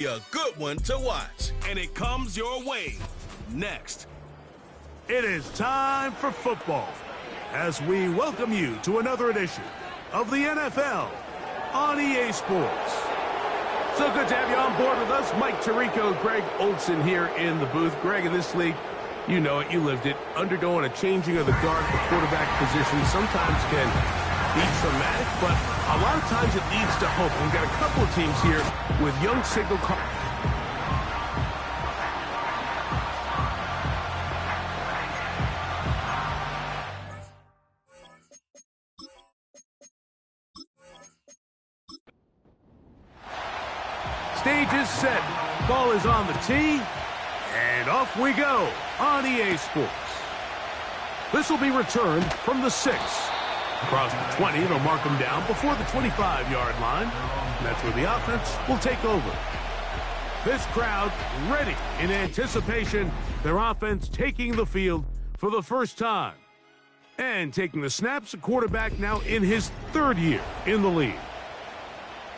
A good one to watch. And it comes your way next. It is time for football as we welcome you to another edition of the NFL on EA Sports. So good to have you on board with us. Mike Tirico, Greg Olson here in the booth. Greg, in this league, you know it, you lived it. Undergoing a changing of the guard, the quarterback position sometimes can be traumatic, but a lot of times it leads to hope. We've got a couple of teams here with young single Stage is set. Ball is on the tee. And off we go on EA Sports. This will be returned from the 6. Across the 20, they'll mark them down before the 25-yard line. And that's where the offense will take over. This crowd ready in anticipation. Their offense taking the field for the first time. And taking the snaps, a quarterback now in his 3rd year in the league.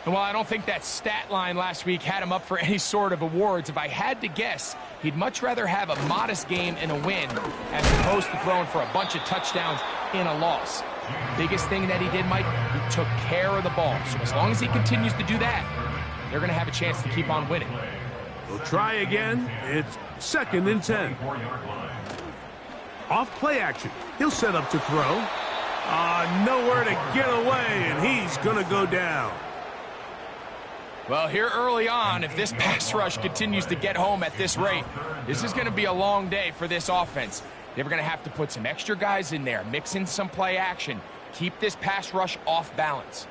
Well, I don't think that stat line last week had him up for any sort of awards. If I had to guess, he'd much rather have a modest game and a win as opposed to throwing for a bunch of touchdowns in a loss. Biggest thing that he did, Mike, he took care of the ball. So as long as he continues to do that, they're going to have a chance to keep on winning. We'll try again. It's 2nd and 10. Off play action. He'll set up to throw. Nowhere to get away, and he's going to go down. Well, here early on, if this pass rush continues to get home at this rate, this is going to be a long day for this offense. They're going to have to put some extra guys in there, mix in some play action, keep this pass rush off balance.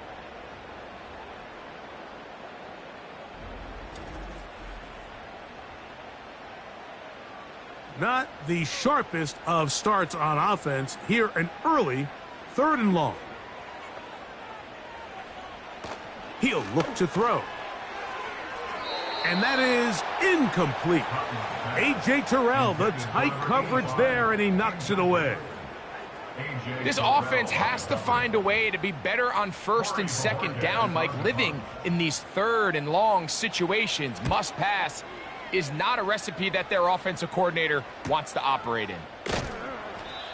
Not the sharpest of starts on offense. Here an early 3rd and long. He'll look to throw. And that is incomplete. A.J. Terrell, the tight coverage there, and he knocks it away. This offense has to find a way to be better on 1st and 2nd down, Mike. Living in these 3rd and long situations, must pass, is not a recipe that their offensive coordinator wants to operate in.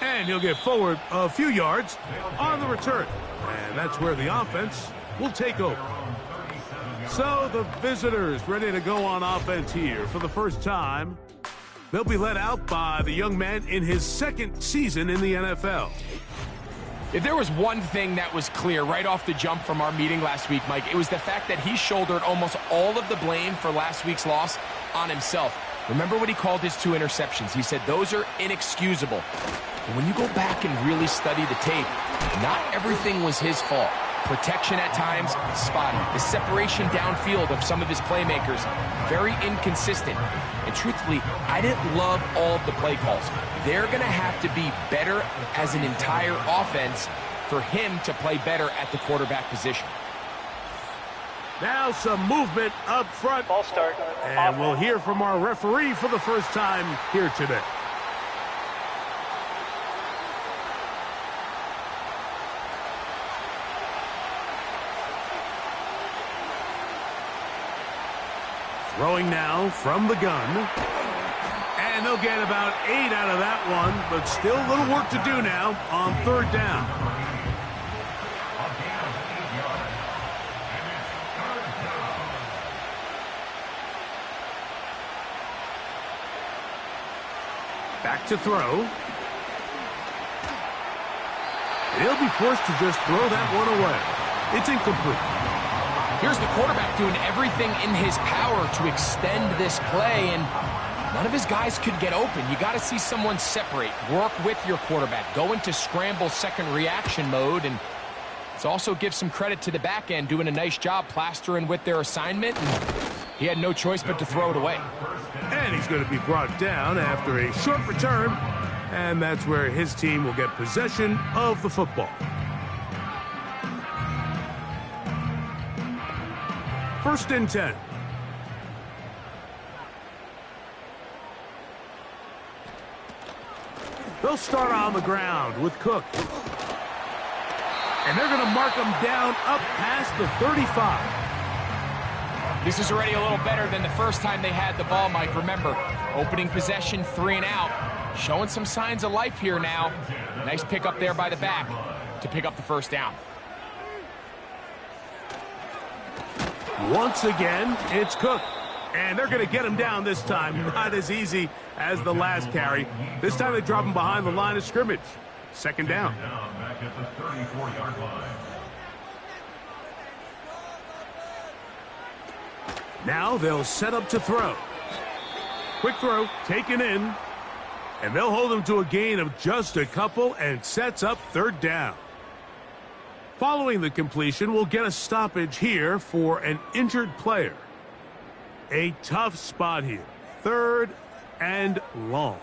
And he'll get forward a few yards on the return. And that's where the offense will take over. So the visitors ready to go on offense here for the first time. They'll be led out by the young man in his 2nd season in the NFL. If there was one thing that was clear right off the jump from our meeting last week, Mike, it was the fact that he shouldered almost all of the blame for last week's loss on himself. Remember what he called his 2 interceptions. He said those are inexcusable. But when you go back and really study the tape, not everything was his fault. Protection at times, spotty. The separation downfield of some of his playmakers, very inconsistent. And truthfully, I didn't love all of the play calls. They're going to have to be better as an entire offense for him to play better at the quarterback position. Now some movement up front. Ball start. And we'll hear from our referee for the first time here today. Throwing now from the gun. And they'll get about 8 out of that one, but still a little work to do now on 3rd down. Back to throw. He'll be forced to just throw that one away. It's incomplete. Here's the quarterback doing everything in his power to extend this play, and none of his guys could get open. You got to see someone separate, work with your quarterback, go into scramble second reaction mode, and let's also give some credit to the back end doing a nice job plastering with their assignment, and he had no choice but to throw it away. And he's going to be brought down after a short return, and that's where his team will get possession of the football. 1st and 10. They'll start on the ground with Cook. And they're going to mark him down up past the 35. This is already a little better than the first time they had the ball, Mike. Remember, opening possession, 3 and out. Showing some signs of life here now. Nice pick up there by the back to pick up the first down. Once again, it's Cook. And they're going to get him down this time. Not as easy as the last carry. This time they drop him behind the line of scrimmage. Second down. Back at the 34-yard line. Now they'll set up to throw. Quick throw, taken in. And they'll hold him to a gain of just a couple and sets up third down. Following the completion, we'll get a stoppage here for an injured player. A tough spot here. 3rd and long.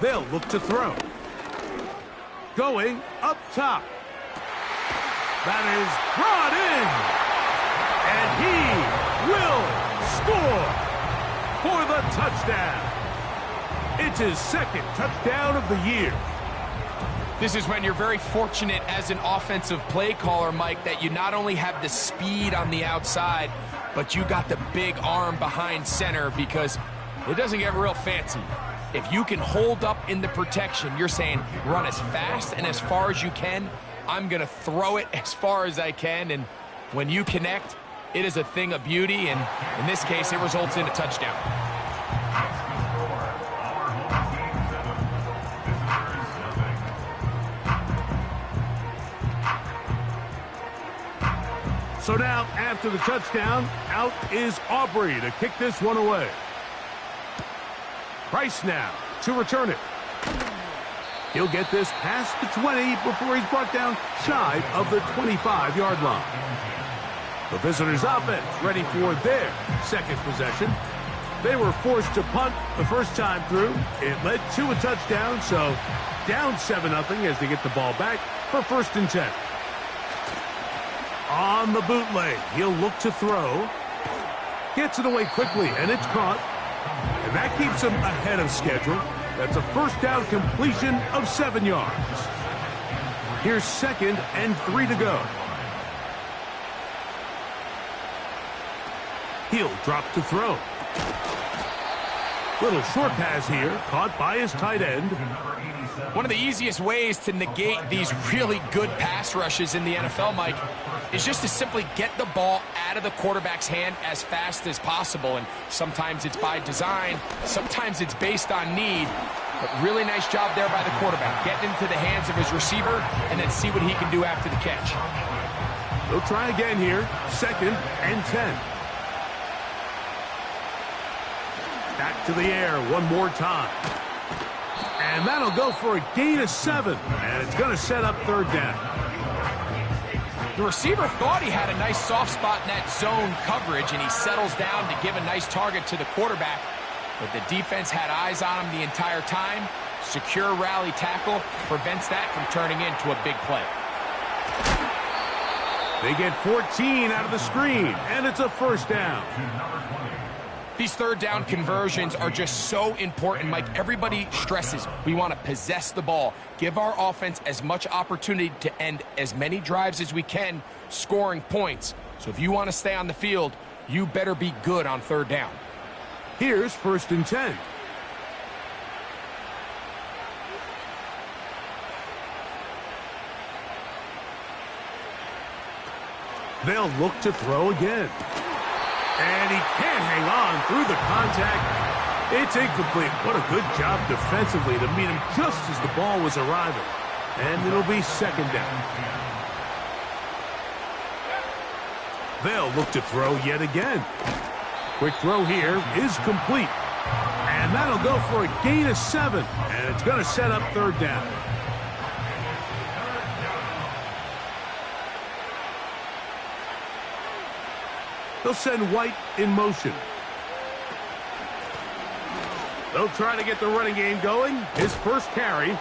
They'll look to throw. Going up top. That is brought in. And he will score for the touchdown. It's his 2nd touchdown of the year. This is when you're very fortunate as an offensive play caller, Mike, that you not only have the speed on the outside, but you got the big arm behind center, because it doesn't get real fancy. If you can hold up in the protection, you're saying run as fast and as far as you can. I'm going to throw it as far as I can, and when you connect, it is a thing of beauty, and in this case, it results in a touchdown. So now, after the touchdown, out is Aubrey to kick this one away. Price now to return it. He'll get this past the 20 before he's brought down shy of the 25-yard line. The visitors' offense ready for their 2nd possession. They were forced to punt the first time through. It led to a touchdown, so down 7-0 as they get the ball back for 1st and 10. On the bootleg, he'll look to throw. Gets it away quickly, and it's caught. And that keeps him ahead of schedule. That's a 1st down completion of 7 yards. Here's 2nd and 3 to go. He'll drop to throw. Little short pass here, caught by his tight end. One of the easiest ways to negate these really good pass rushes in the NFL, Mike, is just to simply get the ball out of the quarterback's hand as fast as possible. And sometimes it's by design, sometimes it's based on need. But really nice job there by the quarterback, getting into the hands of his receiver and then see what he can do after the catch. They'll try again here, 2nd and 10. Back to the air one more time. And that'll go for a gain of 7. And it's going to set up 3rd down. The receiver thought he had a nice soft spot in that zone coverage, and he settles down to give a nice target to the quarterback. But the defense had eyes on him the entire time. Secure rally tackle prevents that from turning into a big play. They get 14 out of the screen, and it's a 1st down. These 3rd down conversions are just so important, Mike. Everybody stresses we want to possess the ball, give our offense as much opportunity to end as many drives as we can, scoring points. So if you want to stay on the field, you better be good on 3rd down. Here's 1st and 10. They'll look to throw again. And he can't hang on through the contact. It's incomplete. What a good job defensively to meet him just as the ball was arriving. And it'll be 2nd down. They'll look to throw yet again. Quick throw here is complete. And that'll go for a gain of 7. And it's going to set up 3rd down. They'll send White in motion. They'll try to get the running game going. His first carry.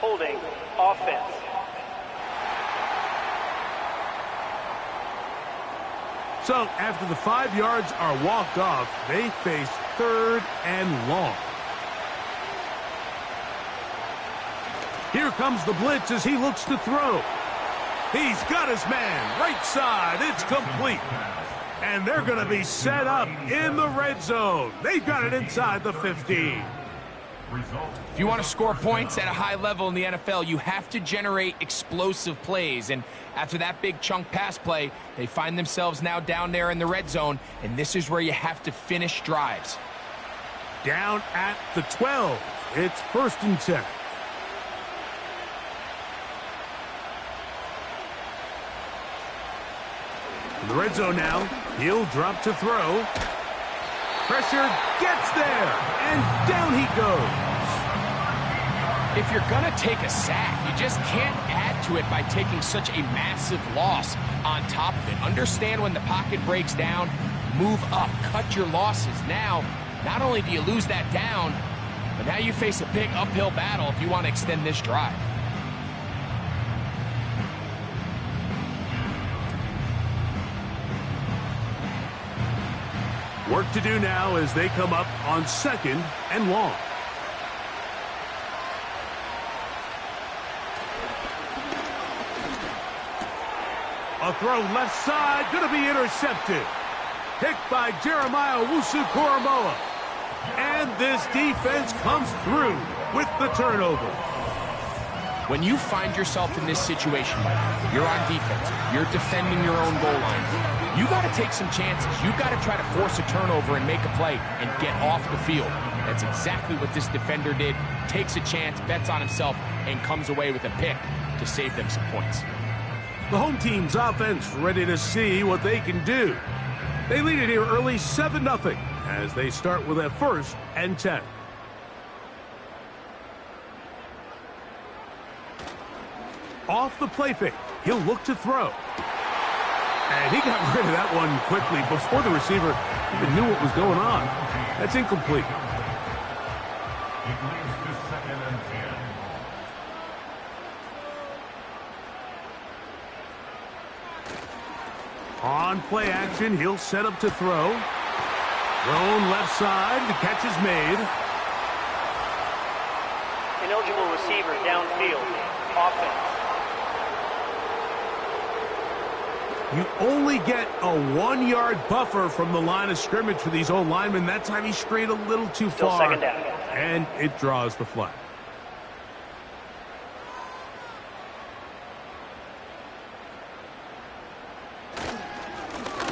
Holding offense. So after the 5 yards are walked off, they face 3rd and long. Here comes the blitz as he looks to throw. He's got his man, right side, it's complete. And they're going to be set up in the red zone. They've got it inside the 15. If you want to score points at a high level in the NFL, you have to generate explosive plays. And after that big chunk pass play, they find themselves now down there in the red zone, and this is where you have to finish drives. Down at the 12. It's 1st and 10. In the red zone now, he'll drop to throw. Pressure gets there, and down he goes. If you're going to take a sack, you just can't add to it by taking such a massive loss on top of it. Understand when the pocket breaks down, move up, cut your losses. Now, not only do you lose that down, but now you face a big uphill battle if you want to extend this drive. Work to do now as they come up on 2nd and long. A throw left side, going to be intercepted. Picked by Jeremiah Owusu-Koramoah. And this defense comes through with the turnover. When you find yourself in this situation, Mike, you're on defense, you're defending your own goal line, you got to take some chances. You got to try to force a turnover and make a play and get off the field. That's exactly what this defender did. Takes a chance, bets on himself, and comes away with a pick to save them some points. The home team's offense ready to see what they can do. They lead it here early 7-0 as they start with a 1st and 10. Off the play fake, he'll look to throw. And he got rid of that one quickly before the receiver even knew what was going on. That's incomplete. It leads to 2nd and 10. On play action, he'll set up to throw. Thrown left side, the catch is made. Ineligible receiver downfield. Offense. You only get a 1-yard buffer from the line of scrimmage for these old linemen. That time he strayed a little too Still far. 2nd down. And it draws the flag.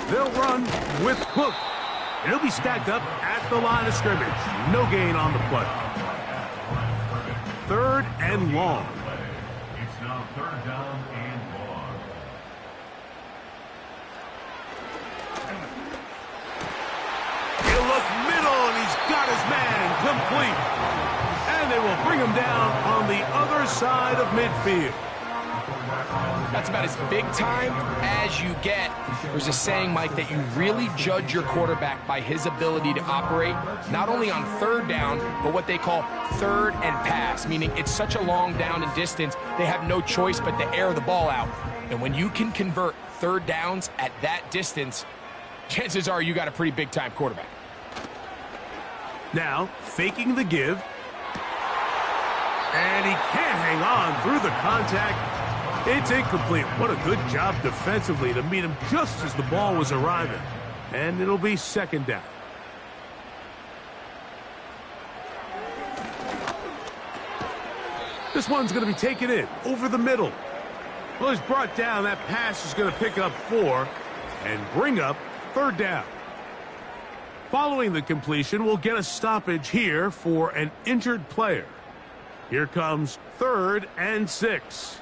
They'll run with Cook. And he'll be stacked up at the line of scrimmage. No gain on the play. 3rd and long. It's now 3rd down and long. He'll look middle, and he's got his man complete. And they will bring him down on the other side of midfield. That's about as big time as you get. There's a saying, Mike, that you really judge your quarterback by his ability to operate not only on 3rd down, but what they call 3rd and pass, meaning it's such a long down and distance, they have no choice but to air the ball out. And when you can convert 3rd downs at that distance, chances are you got a pretty big-time quarterback. Now, faking the give. And he can't hang on through the contact. It's incomplete. What a good job defensively to meet him just as the ball was arriving. And it'll be 2nd down. This one's going to be taken in over the middle. Well, he's brought down. That pass is going to pick up 4 and bring up 3rd down. Following the completion, we'll get a stoppage here for an injured player. Here comes 3rd and 6.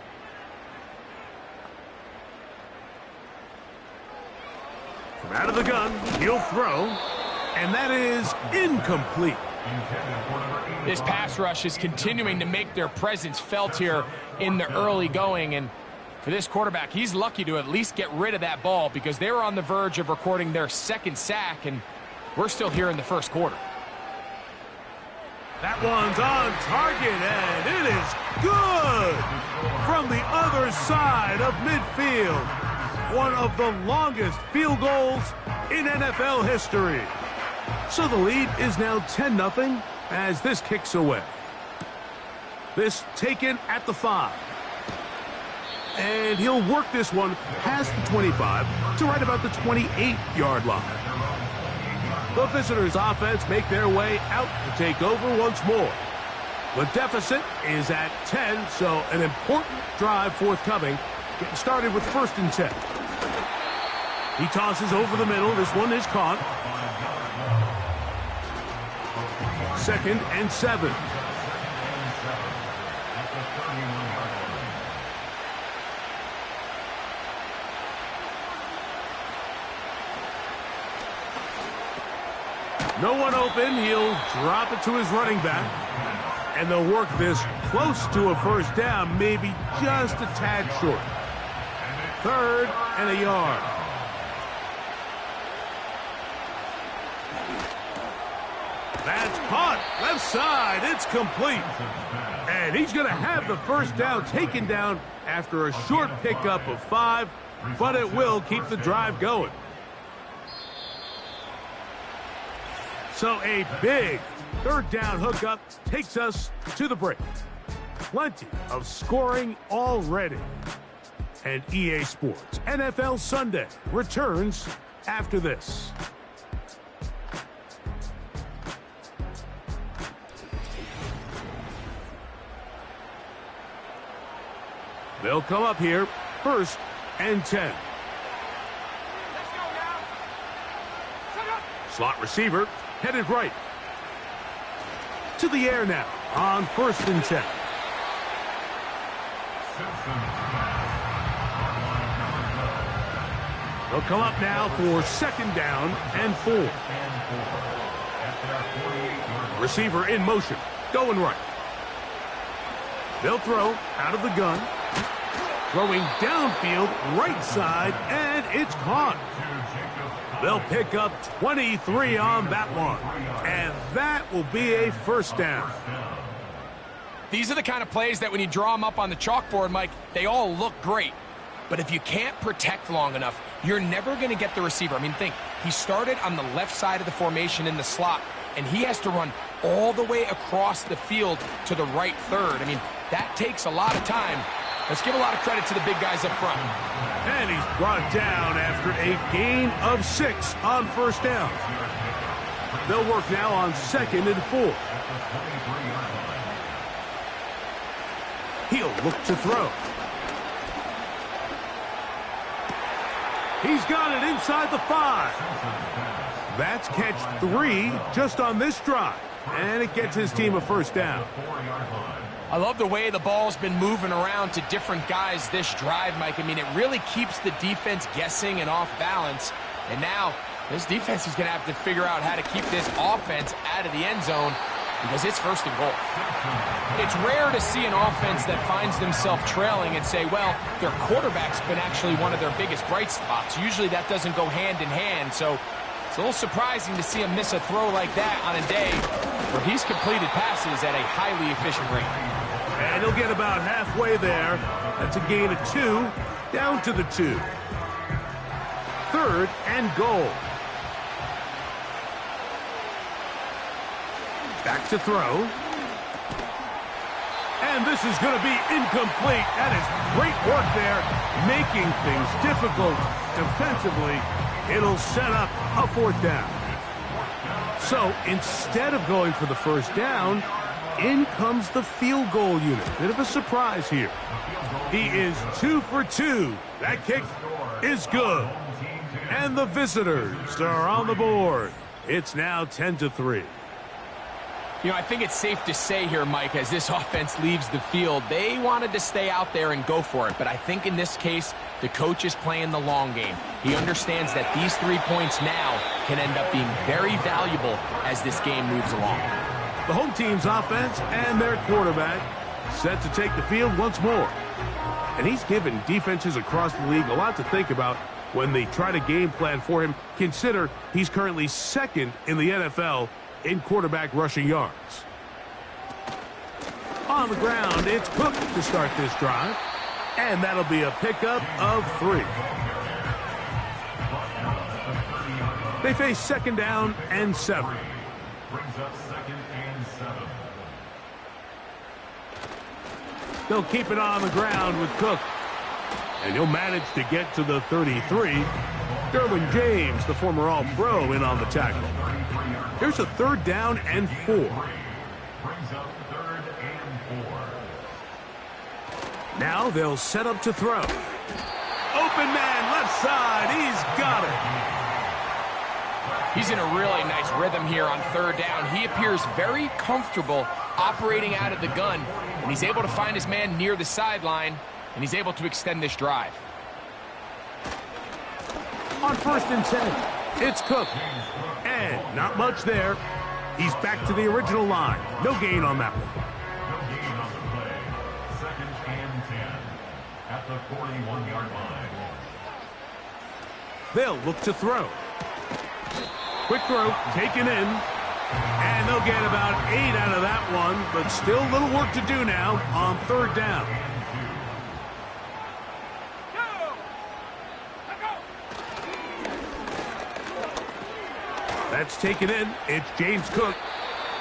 From out of the gun, he'll throw, and that is incomplete. This pass rush is continuing to make their presence felt here in the early going, and for this quarterback, he's lucky to at least get rid of that ball because they were on the verge of recording their 2nd sack, and we're still here in the 1st quarter. That one's on target, and it is good from the other side of midfield. One of the longest field goals in NFL history. So the lead is now 10-0 as this kicks away. This taken at the 5. And he'll work this one past the 25 to right about the 28-yard line. The visitors' offense make their way out to take over once more. The deficit is at 10, so an important drive forthcoming. Getting started with 1st and 10. He tosses over the middle. This one is caught. 2nd and 7. No one open. He'll drop it to his running back. And they'll work this close to a 1st down, maybe just a tad short. 3rd and a yard. That's caught. Left side. It's complete. And he's going to have the 1st down taken down after a short pickup of 5, but it will keep the drive going. So a big 3rd down hookup takes us to the break. Plenty of scoring already. And EA Sports NFL Sunday returns after this. They'll come up here, 1st and 10. Slot receiver headed right. To the air now on 1st and 10. They'll come up now for 2nd down and 4. Receiver in motion, going right. They'll throw out of the gun. Throwing downfield, right side, and it's caught. They'll pick up 23 on that one. And that will be a 1st down. These are the kind of plays that when you draw them up on the chalkboard, Mike, they all look great. But if you can't protect long enough, you're never going to get the receiver. I mean, think, he started on the left side of the formation in the slot, and he has to run all the way across the field to the right 3rd. I mean, that takes a lot of time. Let's give a lot of credit to the big guys up front. And he's brought down after a gain of 6 on 1st down. They'll work now on 2nd and 4. He'll look to throw. He's got it inside the 5. That's catch 3 just on this drive. And it gets his team a 1st down. I love the way the ball's been moving around to different guys this drive, Mike. I mean, it really keeps the defense guessing and off balance. And now, this defense is going to have to figure out how to keep this offense out of the end zone because it's 1st and goal. It's rare to see an offense that finds themselves trailing and say, well, their quarterback's been actually one of their biggest bright spots. Usually that doesn't go hand in hand, so it's a little surprising to see him miss a throw like that on a day where he's completed passes at a highly efficient rate. And he'll get about halfway there. That's a gain of 2, down to the 2. 3rd and goal. Back to throw. And this is going to be incomplete. That is great work there, making things difficult defensively. It'll set up a 4th down. So instead of going for the 1st down, in comes the field goal unit. Bit of a surprise here. He is 2 for 2. That kick is good. And the visitors are on the board. It's now 10-3. You know, I think it's safe to say here, Mike, as this offense leaves the field, they wanted to stay out there and go for it. But I think in this case, the coach is playing the long game. He understands that these 3 points now can end up being very valuable as this game moves along. The home team's offense and their quarterback set to take the field once more. And he's given defenses across the league a lot to think about when they try to game plan for him. Consider he's currently 2nd in the NFL in quarterback rushing yards. On the ground, it's Cook to start this drive. And that'll be a pickup of 3. They face 2nd down and 7. Brings up 2nd and 7. They'll keep it on the ground with Cook. And he'll manage to get to the 33. Derwin James, the former All-Pro, in on the tackle. Here's a 3rd down and 4. Brings up 3rd and 4. Now they'll set up to throw. Open man, left side. He's got it. He's in a really nice rhythm here on 3rd down. He appears very comfortable operating out of the gun, and he's able to find his man near the sideline, and he's able to extend this drive. On 1st and 10, it's Cook. And not much there. He's back to the original line. No gain on that one. No gain on the play. 2nd and 10 at the 41-yard line. They'll look to throw. Quick throw, taken in. And they'll get about 8 out of that one, but still a little work to do now on 3rd down. That's taken in. It's James Cook.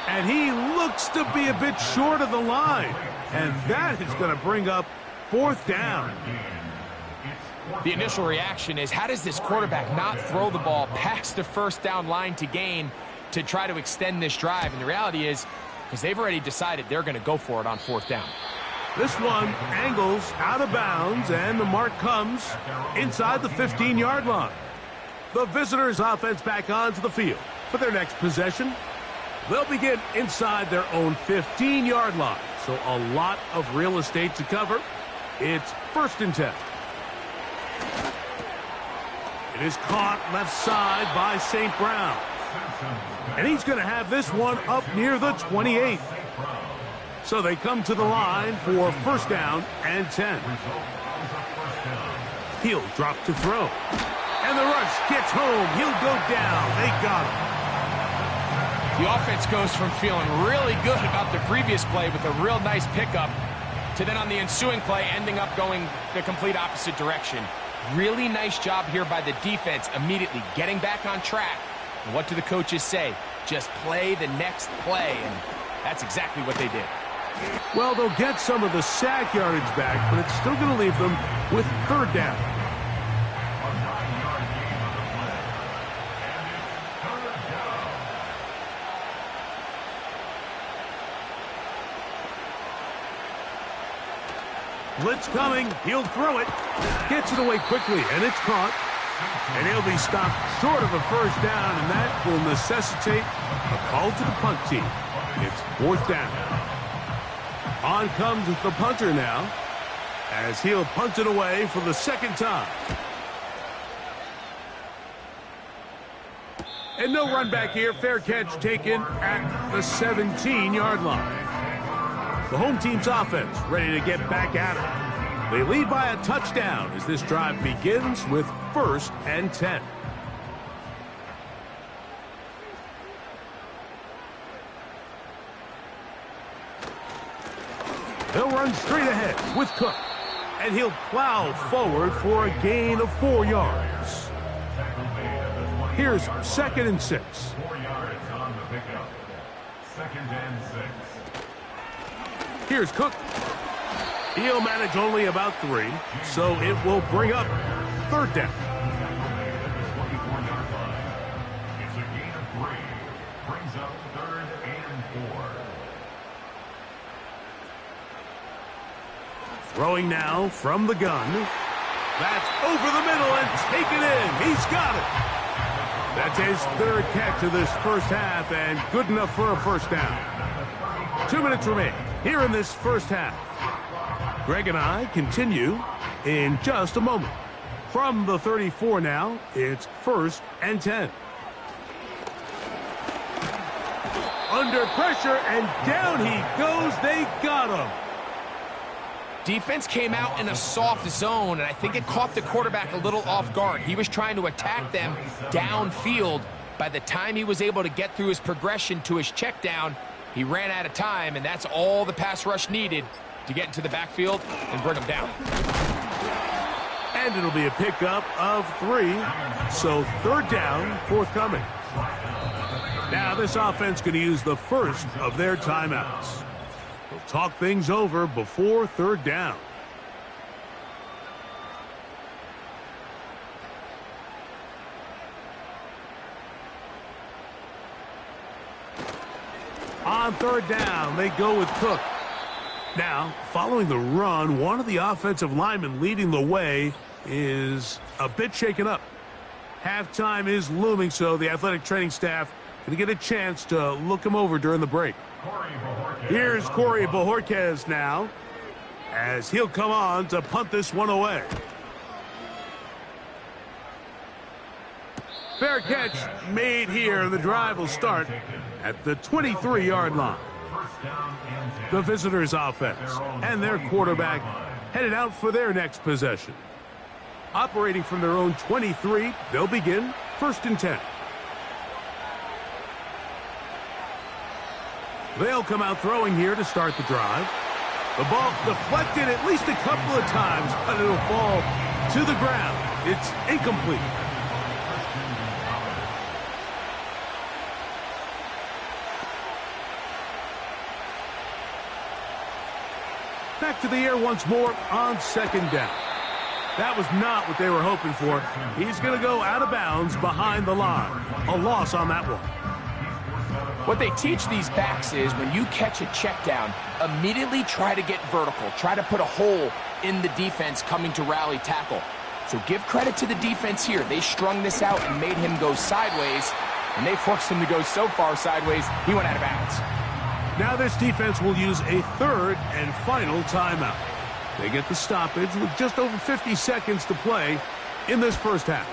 And he looks to be a bit short of the line. And that is going to bring up 4th down. The initial reaction is, how does this quarterback not throw the ball past the 1st down line to gain to try to extend this drive? And the reality is, because they've already decided they're going to go for it on 4th down. This one angles out of bounds, and the mark comes inside the 15-yard line. The visitors' offense back onto the field for their next possession. They'll begin inside their own 15-yard line, so a lot of real estate to cover. It's 1st and 10. It is caught left side by St. Brown. And he's going to have this one up near the 28. So they come to the line for 1st down and 10. He'll drop to throw. And the rush gets home. He'll go down. They got him. The offense goes from feeling really good about the previous play with a real nice pickup to then on the ensuing play ending up going the complete opposite direction. Really nice job here by the defense, immediately getting back on track. And what do the coaches say? Just play the next play, and that's exactly what they did. Well, they'll get some of the sack yardage back, but it's still going to leave them with 3rd down. Blitz coming. He'll throw it. Gets it away quickly, and it's caught. And he'll be stopped short of a 1st down, and that will necessitate a call to the punt team. It's 4th down. On comes the punter now, as he'll punt it away for the 2nd time. And no run back here. Fair catch taken at the 17-yard line. The home team's offense ready to get back at it. They lead by a touchdown as this drive begins with 1st and 10. They'll run straight ahead with Cook. And he'll plow forward for a gain of 4 yards. Here's 2nd and 6. 4 yards on the pickup. 2nd and 6. Here's Cook. He'll manage only about 3, so it will bring up 3rd down. It's a gain of 3. Brings up 3rd and 4. Throwing now from the gun. That's over the middle and taken in. He's got it. That's his 3rd catch of this 1st half and good enough for a 1st down. 2 minutes remain here in this 1st half. Greg and I continue in just a moment. From the 34 now, it's 1st and 10. Under pressure, and down he goes. They got him. Defense came out in a soft zone, and I think it caught the quarterback a little off guard. He was trying to attack them downfield. By the time he was able to get through his progression to his check down, he ran out of time, and that's all the pass rush needed to get into the backfield and bring him down. And it'll be a pickup of 3, so 3rd down forthcoming. Now this offense going to use the first of their timeouts. He'll talk things over before third down. On third down, they go with Cook. Now, following the run, one of the offensive linemen leading the way is a bit shaken up. Halftime is looming, so the athletic training staff going to get a chance to look him over during the break. Here's Corey Bojorquez now, as he'll come on to punt this one away. Fair catch made here. The drive will start at the 23-yard line. The visitors' offense and their quarterback headed out for their next possession. Operating from their own 23, they'll begin 1st and 10. They'll come out throwing here to start the drive. The ball deflected at least a couple of times, but it'll fall to the ground. It's incomplete. Back to the air once more on 2nd down. That was not what they were hoping for. He's going to go out of bounds behind the line. A loss on that one. What they teach these backs is when you catch a check down, immediately try to get vertical. Try to put a hole in the defense coming to rally tackle. So give credit to the defense here. They strung this out and made him go sideways, and they forced him to go so far sideways, he went out of bounds. Now this defense will use a 3rd and final timeout. They get the stoppage with just over 50 seconds to play in this first half.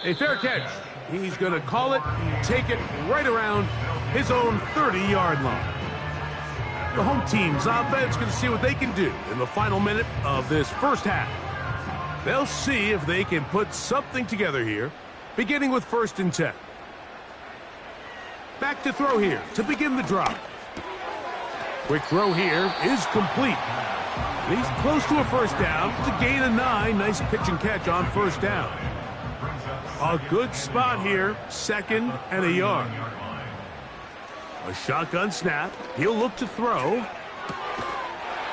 A fair catch. He's going to call it and take it right around his own 30-yard line. The home team's offense going to see what they can do in the final minute of this first half. They'll see if they can put something together here, beginning with 1st and 10. Back to throw here to begin the drive. Quick throw here is complete. And he's close to a first down. It's a gain of 9. Nice pitch and catch on 1st down. A good spot here, 2nd and a yard. A shotgun snap. He'll look to throw.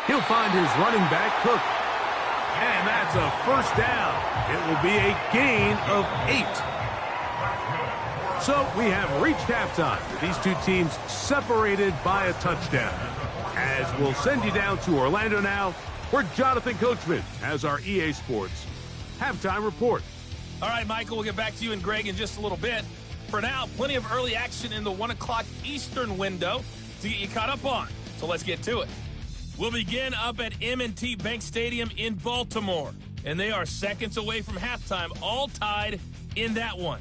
He'll find his running back, Cook. And that's a first down. It will be a gain of 8. So we have reached halftime with these two teams separated by a touchdown. As we'll send you down to Orlando now, where Jonathan Coachman has our EA Sports halftime report. All right, Michael, we'll get back to you and Greg in just a little bit. For now, plenty of early action in the 1 o'clock Eastern window to get you caught up on. So let's get to it. We'll begin up at M&T Bank Stadium in Baltimore. And they are seconds away from halftime, all tied in that one.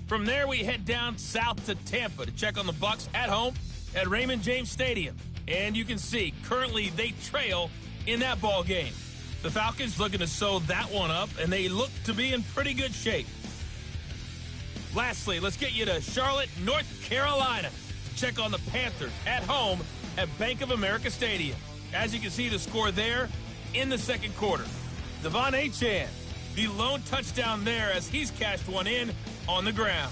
From there, we head down south to Tampa to check on the Bucs at home at Raymond James Stadium. And you can see, currently they trail in that ball game. The Falcons looking to sew that one up, and they look to be in pretty good shape. Lastly, let's get you to Charlotte, North Carolina to check on the Panthers at home at Bank of America Stadium. As you can see, the score there in the 2nd quarter. Devon Achane, the lone touchdown there as he's cashed one in on the ground.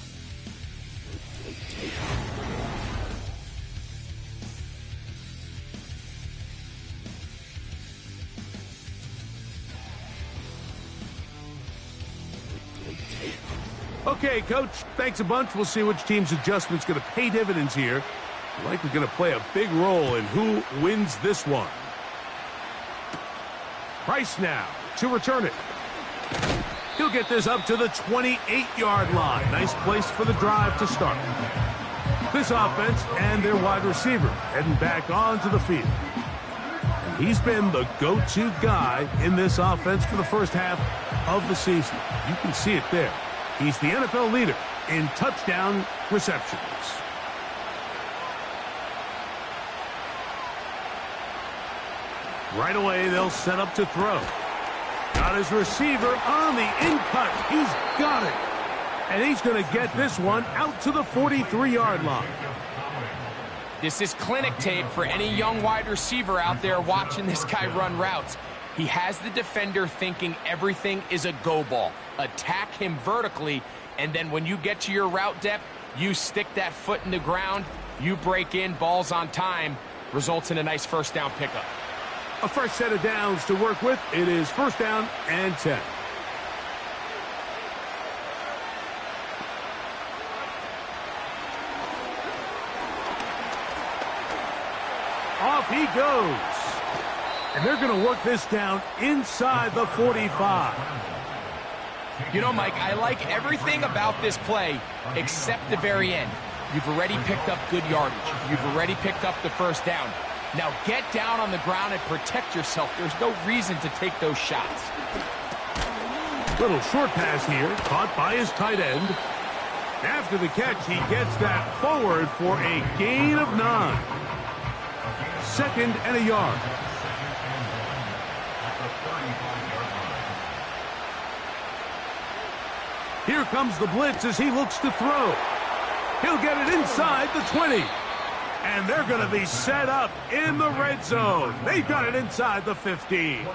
Okay, Coach, thanks a bunch. We'll see which team's adjustment's going to pay dividends here. Likely going to play a big role in who wins this one. Price now to return it. He'll get this up to the 28-yard line. Nice place for the drive to start. This offense and their wide receiver heading back onto the field. And he's been the go-to guy in this offense for the first half of the season. You can see it there. He's the NFL leader in touchdown receptions. Right away, they'll set up to throw. Got his receiver on the in-cut. He's got it. And he's going to get this one out to the 43-yard line. This is clinic tape for any young wide receiver out there watching this guy run routes. He has the defender thinking everything is a go ball. Attack him vertically, And then when you get to your route depth, you stick that foot in the ground, you break in, balls on time, results in a nice first down pickup. A fresh set of downs to work with. It is first down and 10. Off he goes. And they're going to work this down inside the 45. You know, Mike, I like everything about this play except the very end. You've already picked up good yardage. You've already picked up the first down. Now get down on the ground and protect yourself. There's no reason to take those shots. Little short pass here, caught by his tight end. After the catch, he gets that forward for a gain of 9. Second and a yard. Here comes the blitz as he looks to throw. He'll get it inside the 20. And they're going to be set up in the red zone. They've got it inside the 15.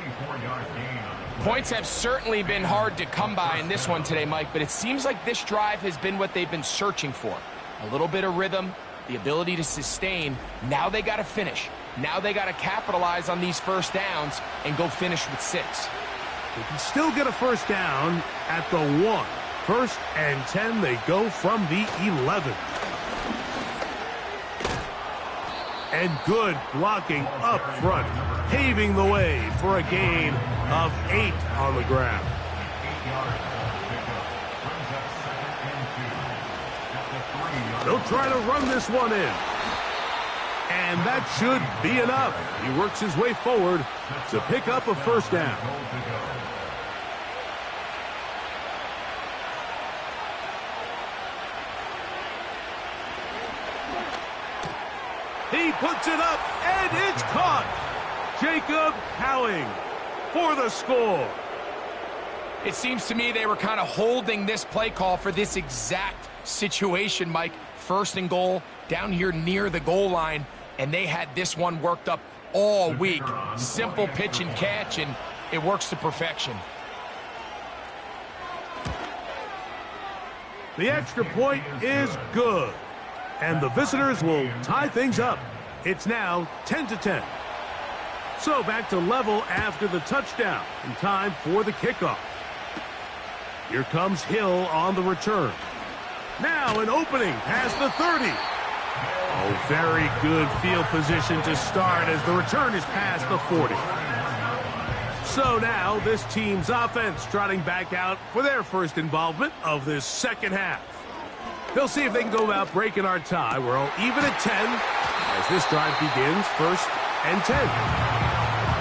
Points have certainly been hard to come by in this one today, Mike, but it seems like this drive has been what they've been searching for. A little bit of rhythm, the ability to sustain. Now they got to finish. Now they got to capitalize on these first downs and go finish with 6. They can still get a first down at the 1. First and 10, they go from the 11. And good blocking up front, paving the way for a gain of 8 on the ground. They'll try to run this one in. And that should be enough. He works his way forward to pick up a first down. He puts it up, and it's caught. Jacob Howing for the score. It seems to me they were kind of holding this play call for this exact situation, Mike. First and goal, down here near the goal line, and they had this one worked up all week. Simple pitch and catch, and it works to perfection. The extra point is good. And the visitors will tie things up. It's now 10-10. So back to level after the touchdown. In time for the kickoff. Here comes Hill on the return. Now an opening past the 30. Oh, very good field position to start as the return is past the 40. So now this team's offense trotting back out for their first involvement of this second half. They'll see if they can go about breaking our tie. We're all even at 10 as this drive begins. First and 10.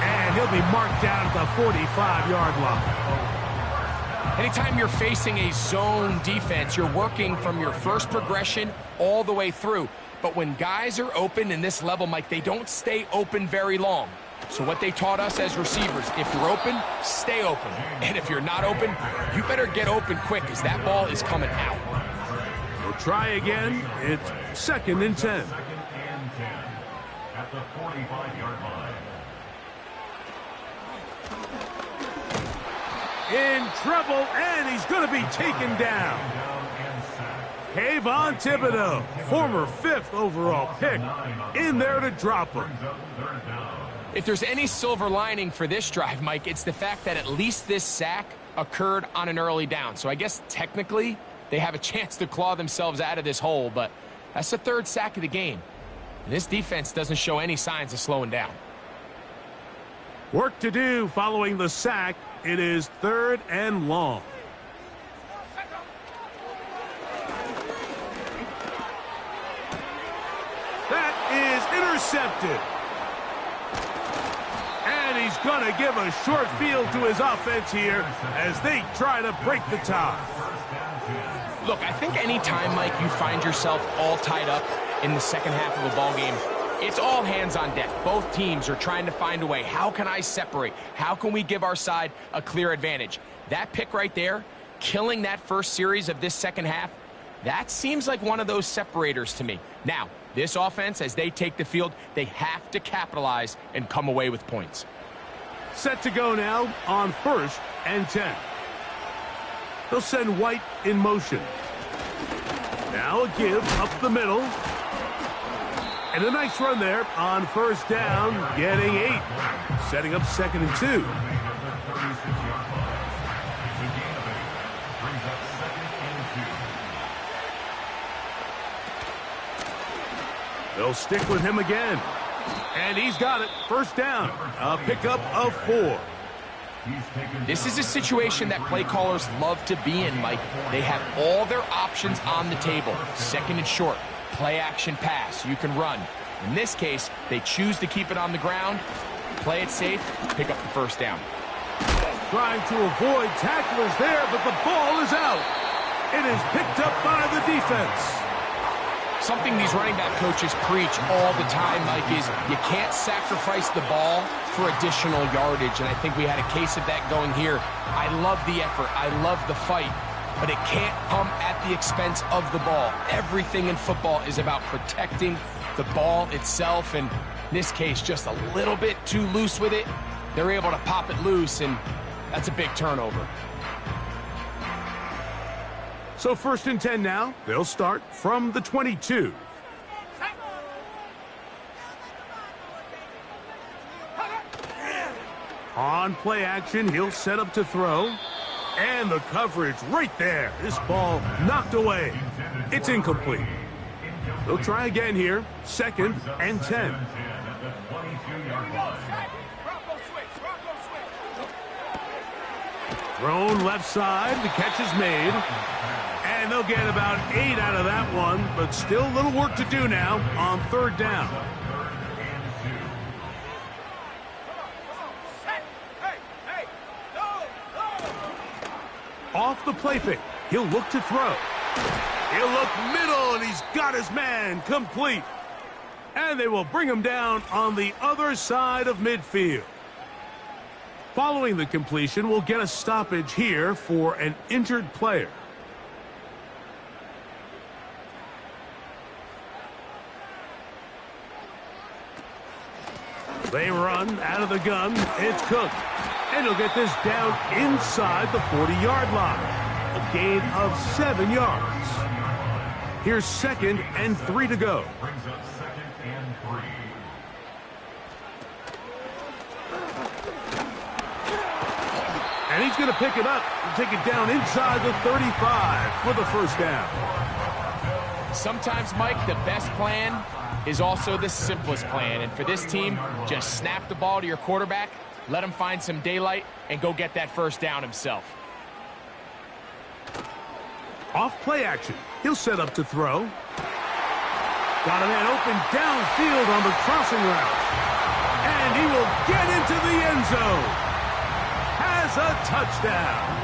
And he'll be marked down at the 45-yard line. Anytime you're facing a zone defense, you're working from your first progression all the way through. But when guys are open in this level, Mike, they don't stay open very long. So what they taught us as receivers, if you're open, stay open. And if you're not open, you better get open quick because that ball is coming out. We'll try again. It's second and 10. Second and 10 at the 45-yard line. In trouble, and he's going to be taken down. Kayvon Thibodeau, former 5th overall pick, in there to drop him. If there's any silver lining for this drive, Mike, it's the fact that at least this sack occurred on an early down. So I guess technically they have a chance to claw themselves out of this hole, but that's the 3rd sack of the game. And this defense doesn't show any signs of slowing down. Work to do following the sack. It is 3rd and long. That is intercepted. And he's going to give a short field to his offense here as they try to break the tie. Look, I think any time, Mike, you find yourself all tied up in the second half of a ball game, it's all hands on deck. Both teams are trying to find a way. How can I separate? How can we give our side a clear advantage? That pick right there, killing that first series of this second half, that seems like one of those separators to me. Now, this offense, as they take the field, they have to capitalize and come away with points. Set to go now on 1st and 10. They'll send White in motion. Now a give up the middle. And a nice run there on first down, getting 8. Setting up 2nd and 2. They'll stick with him again. And he's got it. First down. A pickup of 4. This is a situation that play callers love to be in, Mike. They have all their options on the table. 2nd and short. Play action pass. You can run. In this case, they choose to keep it on the ground, play it safe, pick up the first down. Trying to avoid tacklers there, but the ball is out. It is picked up by the defense. Something these running back coaches preach all the time, Mike, is you can't sacrifice the ball for additional yardage, and I think we had a case of that going here. I love the effort. I love the fight, but it can't come at the expense of the ball. Everything in football is about protecting the ball itself, and in this case, just a little bit too loose with it. They're able to pop it loose, and that's a big turnover. So 1st and 10 now. They'll start from the 22. On play action, he'll set up to throw. And the coverage right there. This ball knocked away. It's incomplete. They'll try again here. 2nd and 10. Thrown left side. The catch is made. And they'll get about 8 out of that one, but still a little work to do now on 3rd down. Off the play fake. He'll look to throw. He'll look middle, and he's got his man complete. And they will bring him down on the other side of midfield. Following the completion, we'll get a stoppage here for an injured player. They run out of the gun. It's Cook. And he'll get this down inside the 40-yard line. A gain of 7 yards. Here's 2nd and 3 to go. Brings up 2nd and 3. And he's going to pick it up and take it down inside the 35 for the first down. Sometimes, Mike, the best plan is also the simplest plan. And for this team, just snap the ball to your quarterback, let him find some daylight, and go get that first down himself. Off play action. He'll set up to throw. Got a man open downfield on the crossing route. And he will get into the end zone. Has a touchdown.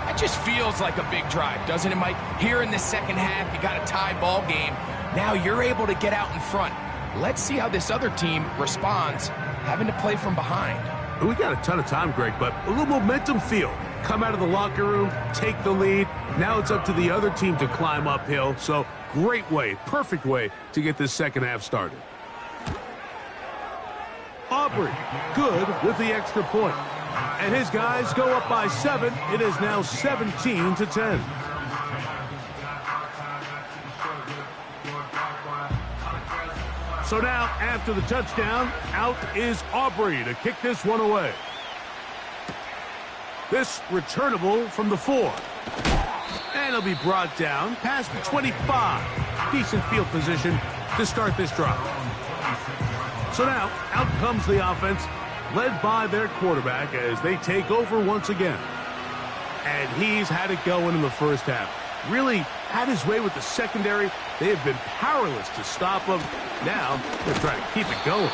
That just feels like a big drive, doesn't it, Mike? Here in the second half, you got a tie ball game. Now you're able to get out in front. Let's see how this other team responds, having to play from behind. We got a ton of time, Greg, but a little momentum feel. Come out of the locker room, take the lead. Now it's up to the other team to climb uphill. So great way, perfect way to get this second half started. Aubrey, good with the extra point. And his guys go up by 7. It is now 17-10. So now, after the touchdown, out is Aubrey to kick this one away. This returnable from the 4. And it'll be brought down past the 25. Decent field position to start this drive. So now, out comes the offense, led by their quarterback as they take over once again. And he's had it going in the first half. Really had his way with the secondary. They have been powerless to stop him. Now, they're trying to keep it going.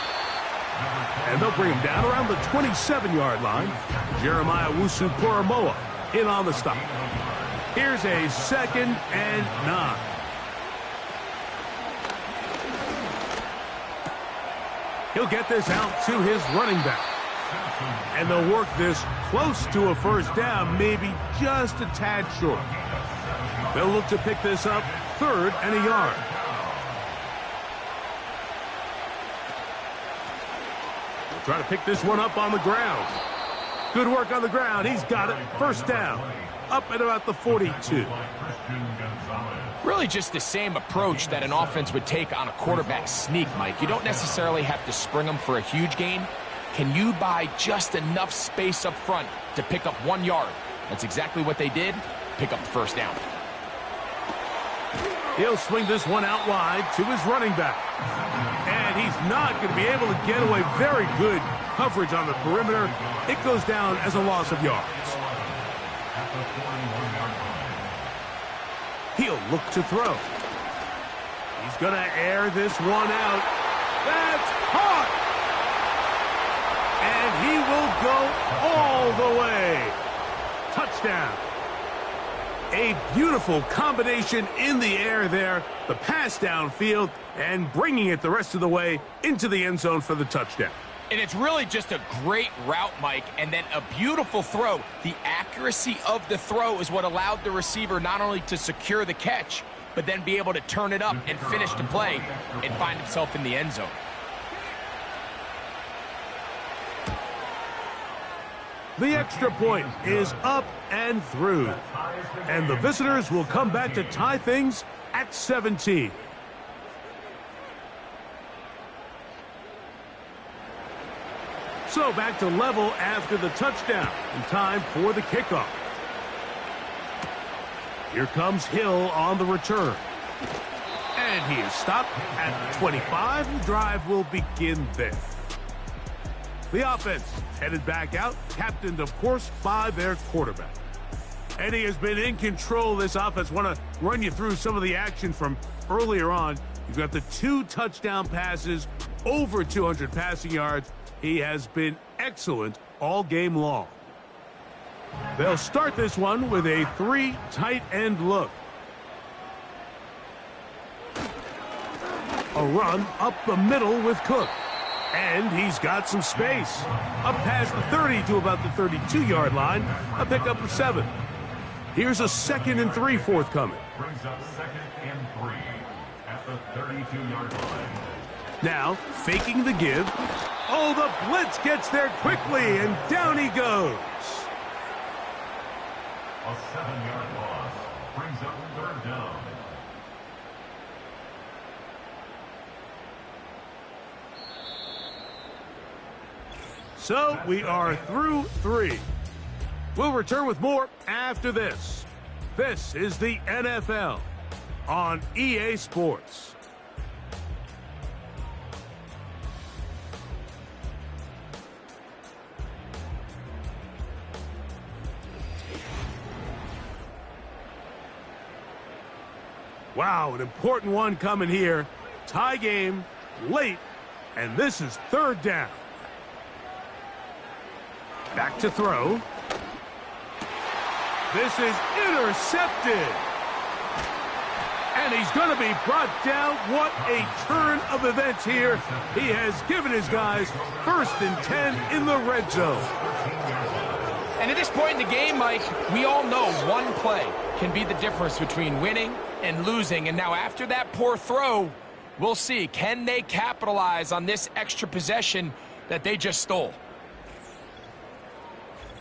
And they'll bring him down around the 27-yard line. Jeremiah Wusu-Koromoa in on the stop. Here's a 2nd and 9. He'll get this out to his running back. And they'll work this close to a first down, maybe just a tad short. They'll look to pick this up 3rd and a yard. They'll try to pick this one up on the ground. Good work on the ground. He's got it. First down. Up at about the 42. Really just the same approach that an offense would take on a quarterback sneak, Mike. You don't necessarily have to spring them for a huge gain. Can you buy just enough space up front to pick up 1 yard? That's exactly what they did. Pick up the first down. He'll swing this one out wide to his running back. And he's not going to be able to get away. Very good coverage on the perimeter. It goes down as a loss of yards. He'll look to throw. He's going to air this one out. That's caught! And he will go all the way. Touchdown. A beautiful combination in the air there. The pass downfield and bringing it the rest of the way into the end zone for the touchdown. And it's really just a great route, Mike, and then a beautiful throw. The accuracy of the throw is what allowed the receiver not only to secure the catch, but then be able to turn it up and finish the play and find himself in the end zone. The extra point is up and through. And the visitors will come back to tie things at 17. So back to level after the touchdown. And time for the kickoff. Here comes Hill on the return. And he is stopped at the 25. The drive will begin there. The offense headed back out, captained, of course, by their quarterback. And he has been in control of this offense. Want to run you through some of the action from earlier on. You've got the 2 touchdown passes, over 200 passing yards. He has been excellent all game long. They'll start this one with a 3 tight end look. A run up the middle with Cook. And he's got some space. Up past the 30 to about the 32-yard line. A pickup of 7. Here's a 2nd and 3 forthcoming. Brings up 2nd and 3 at the 32-yard line. Now, faking the give. Oh, the blitz gets there quickly, and down he goes. A 7-yard loss brings up 3rd down. So we are through 3. We'll return with more after this. This is the NFL on EA Sports. Wow, an important one coming here. Tie game, late, and this is 3rd down. Back to throw. This is intercepted. And he's going to be brought down. What a turn of events here. He has given his guys 1st and 10 in the red zone. And at this point in the game, Mike, we all know one play can be the difference between winning and losing. And now after that poor throw, we'll see. Can they capitalize on this extra possession that they just stole?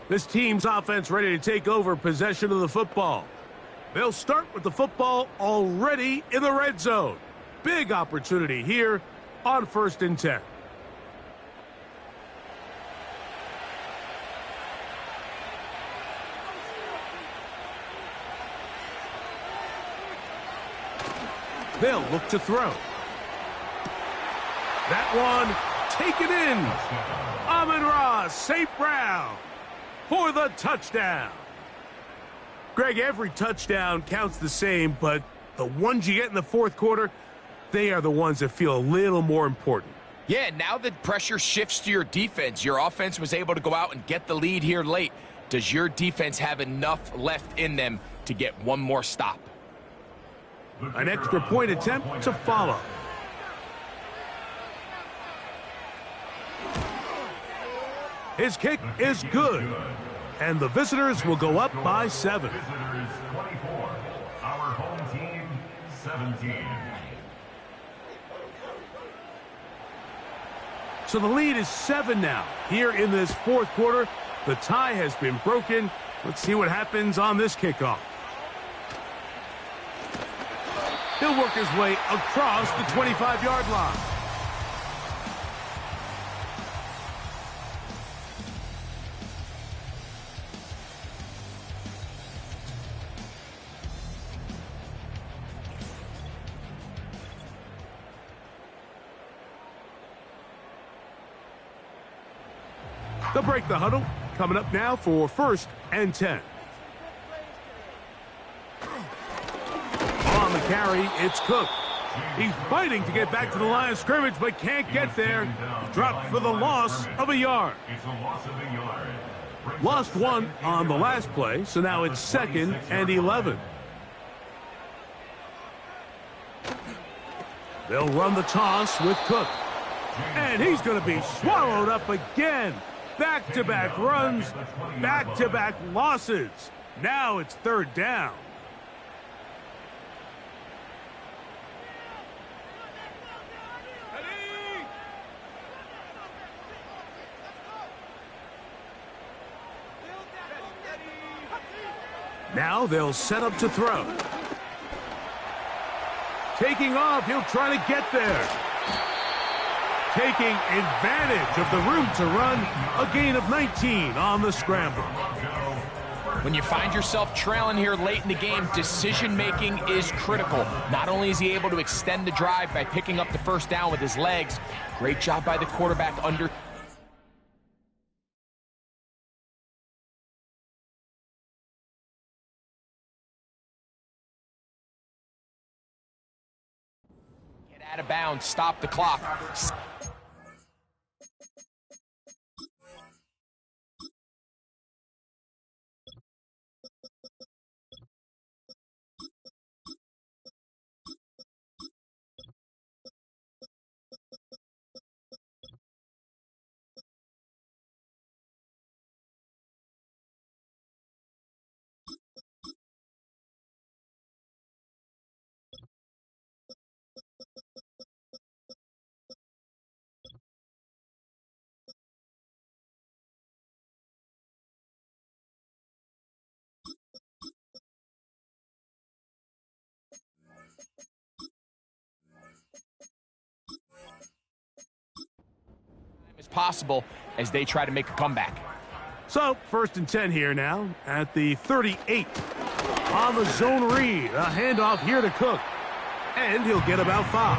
This team's offense ready to take over possession of the football. They'll start with the football already in the red zone. Big opportunity here on 1st and 10. They'll look to throw. That one taken in. Amon-Ra St. Brown for the touchdown. Greg, every touchdown counts the same, but the ones you get in the 4th quarter, they are the ones that feel a little more important. Yeah, now the pressure shifts to your defense. Your offense was able to go out and get the lead here late. Does your defense have enough left in them to get one more stop? An extra point attempt to follow. His kick is good. And the visitors will go up by 7. Visitors 24. Our home team 17. So the lead is 7 now here in this 4th quarter. The tie has been broken. Let's see what happens on this kickoff. He'll work his way across the 25-yard line. They'll break the huddle. Coming up now for 1st and 10. On the carry, it's Cook. He's fighting to get back to the line of scrimmage, but can't get there. Dropped for the loss of a yard. Lost one on the last play, so now it's 2nd and 11. They'll run the toss with Cook. And he's going to be swallowed up again. Back-to-back runs, back-to-back losses. Now it's 3rd down. Now they'll set up to throw. Taking off, he'll try to get there. Taking advantage of the room to run, a gain of 19 on the scramble. When you find yourself trailing here late in the game, decision-making is critical. Not only is he able to extend the drive by picking up the 1st down with his legs, great job by the quarterback under... Get out of bounds, stop the clock. Possible as they try to make a comeback. So, 1st and 10 here now at the 38. On the zone read, a handoff here to Cook. And he'll get about 5.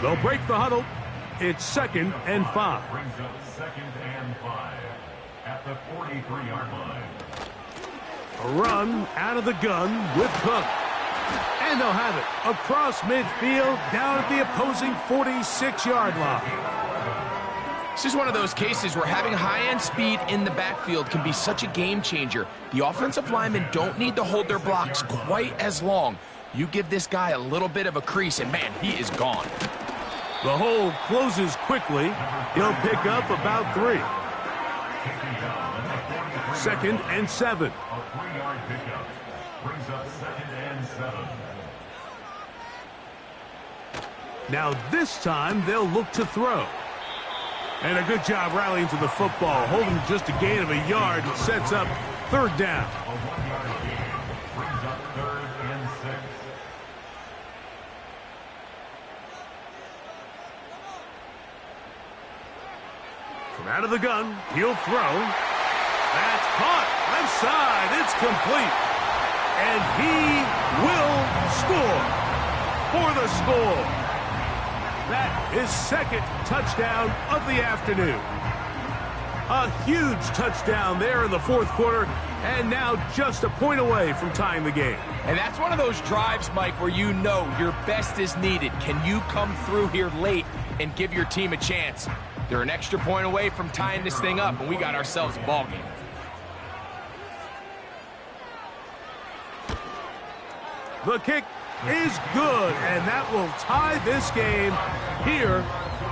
They'll break the huddle. It's 2nd and 5. Brings up 2nd and 5 at the 43-yard line. A run out of the gun with Cook. And they'll have it across midfield down at the opposing 46-yard line. This is one of those cases where having high-end speed in the backfield can be such a game changer. The offensive linemen don't need to hold their blocks quite as long. You give this guy a little bit of a crease, and man, he is gone. The hole closes quickly. He'll pick up about 3. 2nd and 7. A 3-yard pickup brings up 2nd and 7. Now this time they'll look to throw. And a good job rallying to the football, holding just a gain of a yard. It sets up 3rd down. A 1-yard gain brings up 3rd and 6. From out of the gun, he'll throw. That's caught. Left side. It's complete. And he will score for the score. That is 2nd touchdown of the afternoon. A huge touchdown there in the 4th quarter, and now just a point away from tying the game. And that's one of those drives, Mike, where you know your best is needed. Can you come through here late and give your team a chance? They're an extra point away from tying this thing up, and we got ourselves a ball game. The kick is good, and that will tie this game here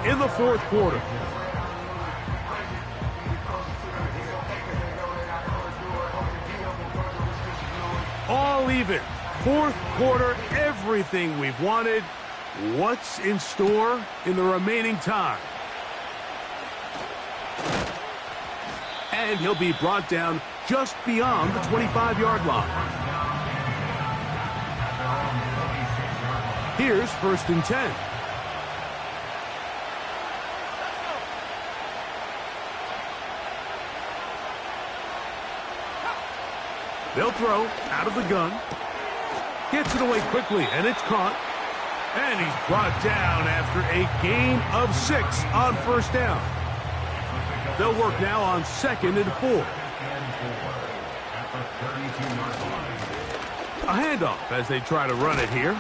in the 4th quarter. All even. 4th quarter, everything we've wanted. What's in store in the remaining time? And he'll be brought down just beyond the 25-yard line. Here's 1st and 10. They'll throw out of the gun. Gets it away quickly, and it's caught. And he's brought down after a gain of 6 on 1st down. They'll work now on 2nd and 4. A handoff as they try to run it here.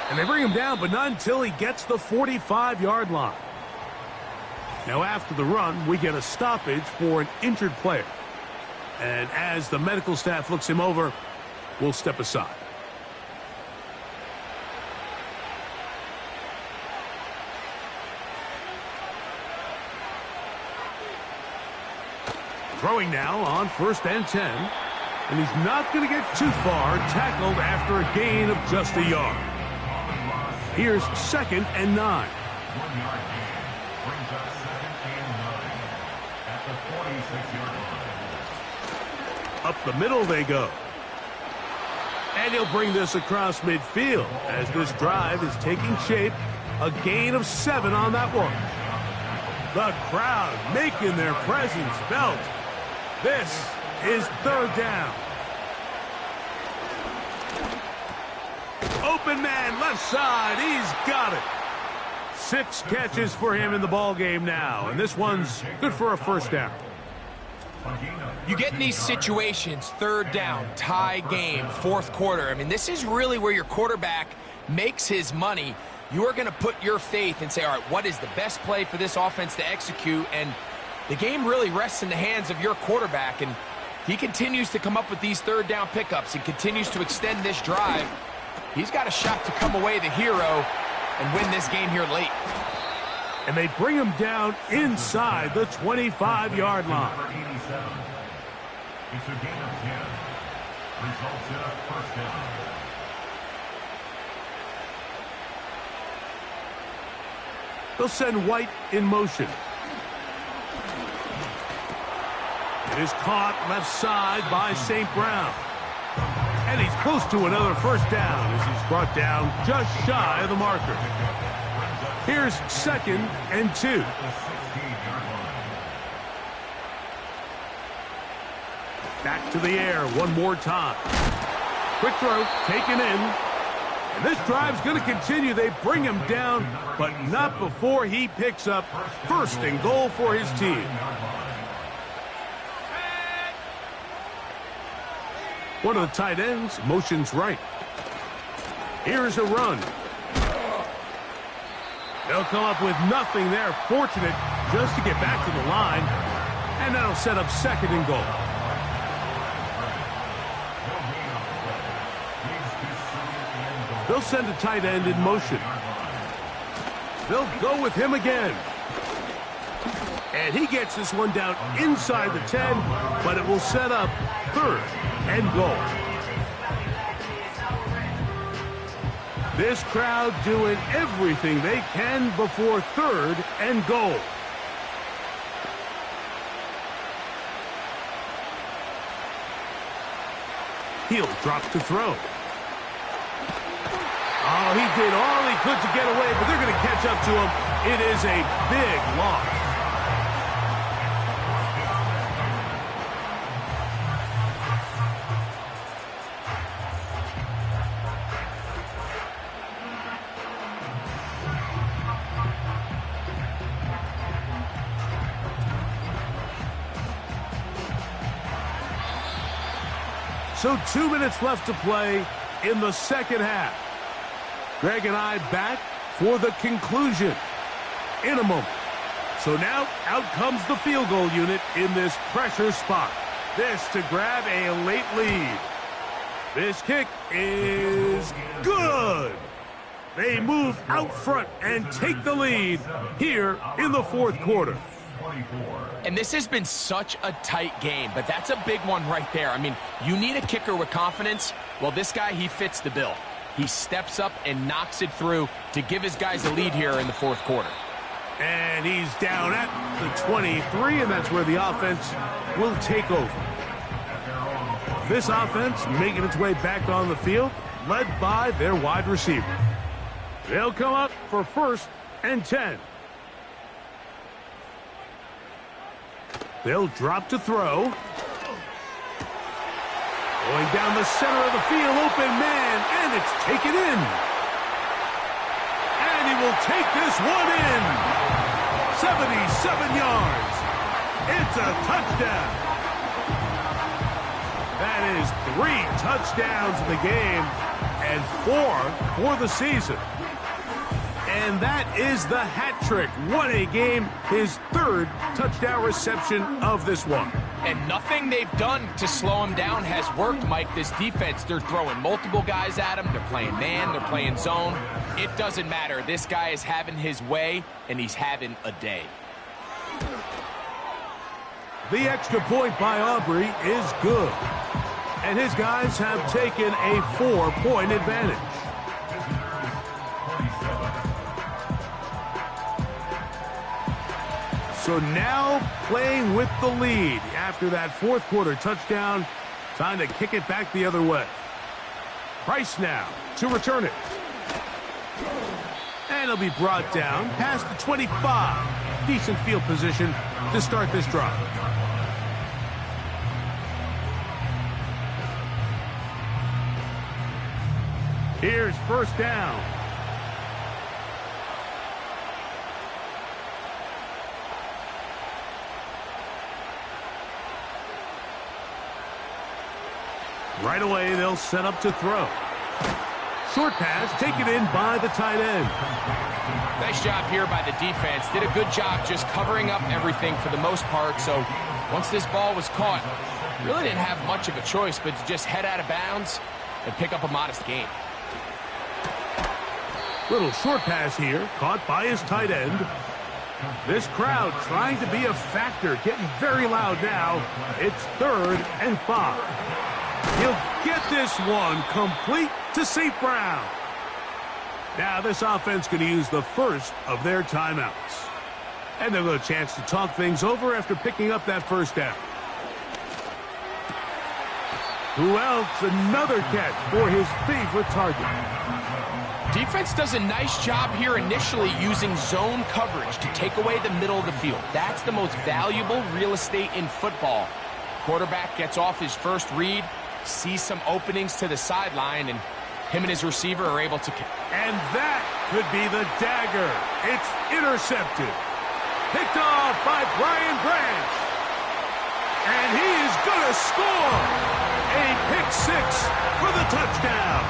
And they bring him down, but not until he gets the 45-yard line. Now after the run, we get a stoppage for an injured player. And as the medical staff looks him over, we'll step aside. Throwing now on 1st and 10. And he's not going to get too far, tackled after a gain of just a yard. Here's 2nd and 9. 1-yard gain brings up 2nd and 9 at the 46-yard line. Up the middle they go. And he'll bring this across midfield as this drive is taking shape. A gain of 7 on that one. The crowd making their presence felt. This is 3rd down. Open man, left side. He's got it. 6 catches for him in the ball game now, and this one's good for a 1st down. You get in these situations, 3rd down, tie game, 4th quarter. I mean, this is really where your quarterback makes his money. You are going to put your faith and say, all right, what is the best play for this offense to execute? And the game really rests in the hands of your quarterback, and he continues to come up with these 3rd down pickups and continues to extend this drive. He's got a shot to come away the hero and win this game here late. And they bring him down inside the 25-yard line. It's a gain of 10. Results in a 1st down. They'll send White in motion. It is caught left side by St. Brown. And he's close to another 1st down as he's brought down just shy of the marker. Here's 2nd and 2. Back to the air one more time. Quick throw, taken in. And this drive's going to continue. They bring him down, but not before he picks up 1st and goal for his team. One of the tight ends motions right. Here's a run. They'll come up with nothing there. Fortunate just to get back to the line. And that'll set up 2nd and goal. They'll send a tight end in motion. They'll go with him again. And he gets this one down inside the 10, but it will set up 3rd and goal. This crowd doing everything they can before 3rd and goal. He'll drop to throw. Oh, he did all he could to get away, but they're going to catch up to him. It is a big loss. So 2 minutes left to play in the 2nd half. Greg and I back for the conclusion in a moment. So now out comes the field goal unit in this pressure spot. This to grab a late lead. This kick is good. They move out front and take the lead here in the 4th quarter. And this has been such a tight game, but that's a big one right there. I mean, you need a kicker with confidence. Well, this guy, he fits the bill. He steps up and knocks it through to give his guys a lead here in the 4th quarter. And he's down at the 23, and that's where the offense will take over. This offense making its way back on the field, led by their wide receiver. They'll come up for 1st and 10. They'll drop to throw. Going down the center of the field, open man, and it's taken in. And he will take this one in. 77 yards. It's a touchdown. That is 3 touchdowns in the game and 4 for the season. And that is the hat trick. What a game. His 3rd touchdown reception of this one. And nothing they've done to slow him down has worked, Mike. This defense, they're throwing multiple guys at him. They're playing man. They're playing zone. It doesn't matter. This guy is having his way, and he's having a day. The extra point by Aubrey is good. And his guys have taken a 4-point advantage. So now playing with the lead after that 4th quarter touchdown. Time to kick it back the other way. Price now to return it. And it'll be brought down past the 25. Decent field position to start this drive. Here's 1st down. Right away, they'll set up to throw. Short pass taken in by the tight end. Nice job here by the defense. Did a good job just covering up everything for the most part. So once this ball was caught, really didn't have much of a choice but to just head out of bounds and pick up a modest gain. Little short pass here, caught by his tight end. This crowd trying to be a factor, getting very loud now. It's 3rd and 5. He'll get this one complete to St. Brown. Now this offense going to use the 1st of their timeouts. And they'll get a chance to talk things over after picking up that 1st down. Who else? Another catch for his favorite target. Defense does a nice job here initially using zone coverage to take away the middle of the field. That's the most valuable real estate in football. Quarterback gets off his first read, sees some openings to the sideline, and him and his receiver are able to... And that could be the dagger. It's intercepted. Picked off by Brian Branch. And he is going to score. A pick 6 for the touchdown.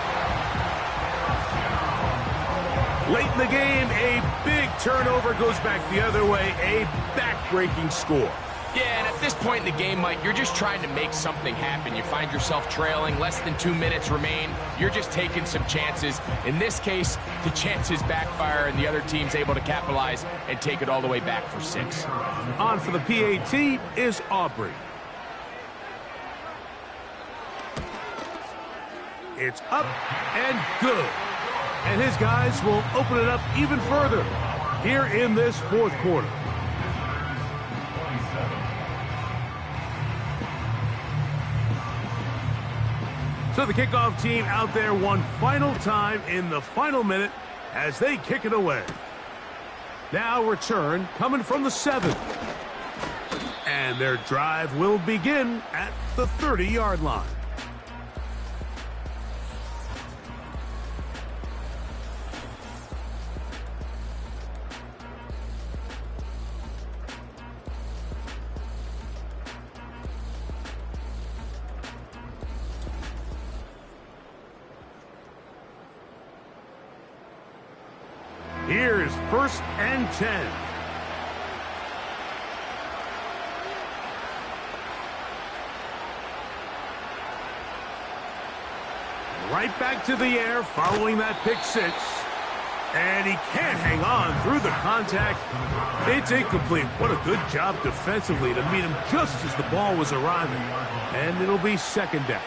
Late in the game, a big turnover goes back the other way. A back-breaking score. Yeah, and at this point in the game, Mike, you're just trying to make something happen. You find yourself trailing, less than 2 minutes remain. You're just taking some chances. In this case, the chances backfire, and the other team's able to capitalize and take it all the way back for 6. On for the PAT is Aubrey. It's up and good. And his guys will open it up even further here in this 4th quarter. So the kickoff team out there one final time in the final minute as they kick it away. Now return coming from the 7th. And their drive will begin at the 30-yard line. Here's 1st and 10. Right back to the air following that pick 6. And he can't hang on through the contact. It's incomplete. What a good job defensively to meet him just as the ball was arriving. And it'll be 2nd down.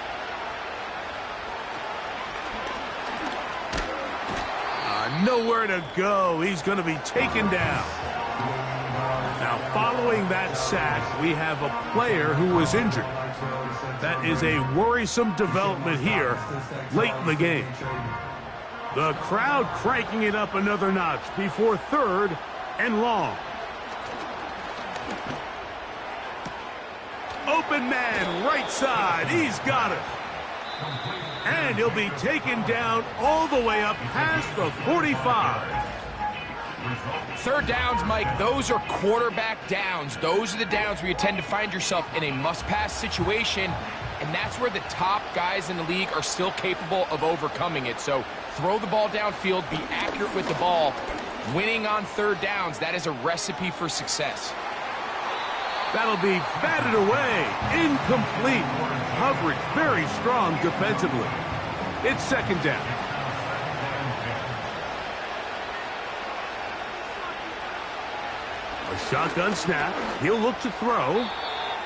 Nowhere to go. He's going to be taken down. Now, following that sack, we have a player who was injured. That is a worrisome development here late in the game. The crowd cranking it up another notch before 3rd and long. Open man, right side. He's got it. And he'll be taken down all the way up past the 45. 3rd downs, Mike, those are quarterback downs. Those are the downs where you tend to find yourself in a must-pass situation, and that's where the top guys in the league are still capable of overcoming it. So throw the ball downfield, be accurate with the ball. Winning on 3rd downs, that is a recipe for success. That'll be batted away. Incomplete. Coverage very strong defensively. It's 2nd down. A shotgun snap. He'll look to throw.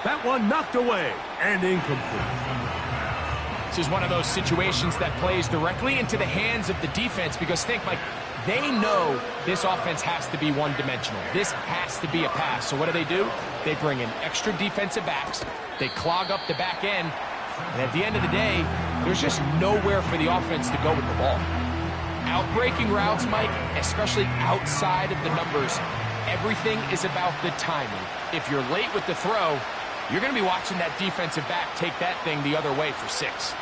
That one knocked away and incomplete. This is one of those situations that plays directly into the hands of the defense because think, Mike, they know this offense has to be one-dimensional. This has to be a pass. So what do? They bring in extra defensive backs. They clog up the back end. And at the end of the day, there's just nowhere for the offense to go with the ball. Outbreaking routes, Mike, especially outside of the numbers, everything is about the timing. If you're late with the throw, you're going to be watching that defensive back take that thing the other way for 6.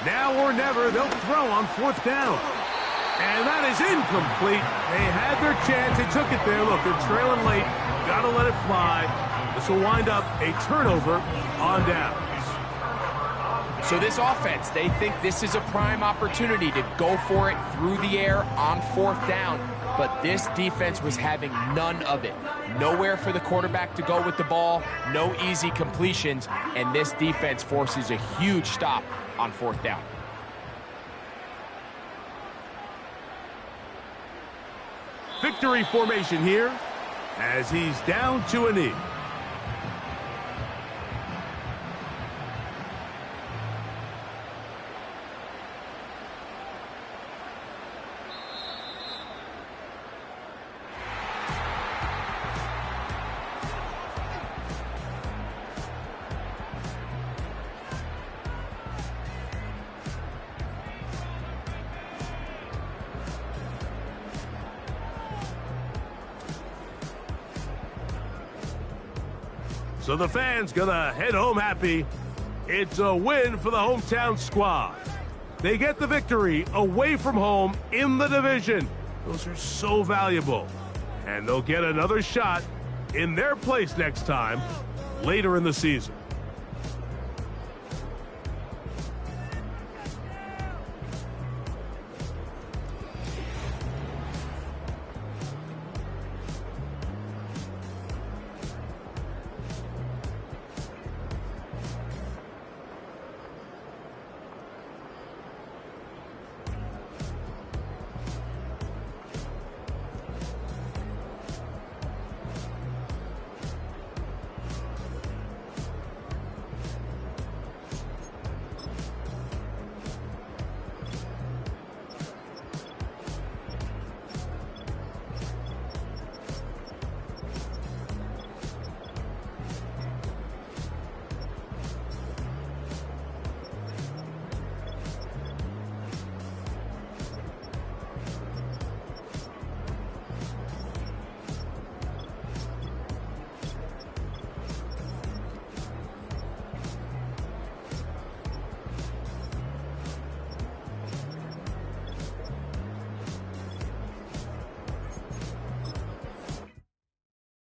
Now or never, they'll throw on 4th down. And that is incomplete. They had their chance. They took it there. Look, they're trailing late. Got to let it fly. This will wind up a turnover on downs. So this offense, they think this is a prime opportunity to go for it through the air on 4th down. But this defense was having none of it. Nowhere for the quarterback to go with the ball. No easy completions. And this defense forces a huge stop on 4th down. Victory formation here as he's down to a knee. So the fans gonna head home happy. It's a win for the hometown squad. They get the victory away from home in the division. Those are so valuable. And they'll get another shot in their place next time later in the season.